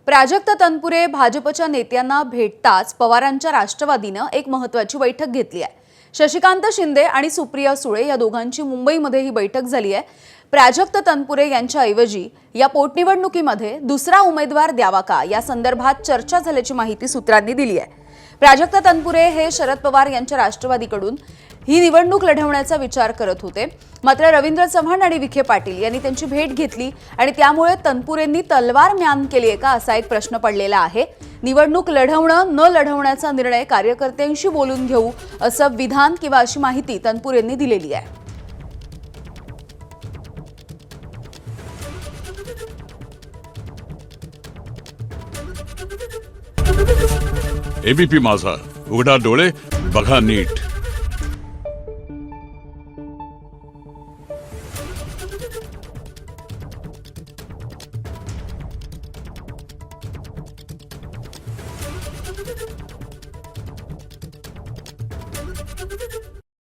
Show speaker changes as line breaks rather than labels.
प्राजक्त तनपुरे भाजपच्या नेत्यांना भेटताच पवारांच्या राष्ट्रवादीनं एक महत्त्वाची बैठक घेतली आहे। शशिकांत शिंदे आणि सुप्रिया सुळे या दोघांची मुंबईमध्ये ही बैठक झाली आहे। प्राजक्त तनपुरे यांच्या ऐवजी या पोटनिवडणुकीमध्ये दुसरा उमेदवार द्यावा का या संदर्भात चर्चा झाल्याची माहिती सूत्रांनी दिली आहे। प्राजक्त तनपुरे हे शरद पवार यांच्या राष्ट्रवादीकडून ही निवडणूक लढवण्याचा विचार करत होते, मात्र रवींद्र चव्हाण आणि विखे पाटील यांनी त्यांची भेट घेतली आणि त्यामुळे तनपुरेंनी तलवार म्यान केली आहे का असा एक प्रश्न पडलेला आहे। निवडणूक लढवणं न लढवण्याचा निर्णय कार्यकर्त्यांशी बोलून घेऊ असं विधान किंवा अशी माहिती तनपुरेंनी दिलेली आहे।
एबीपी माझा, उघडा डोळे बघा नीट।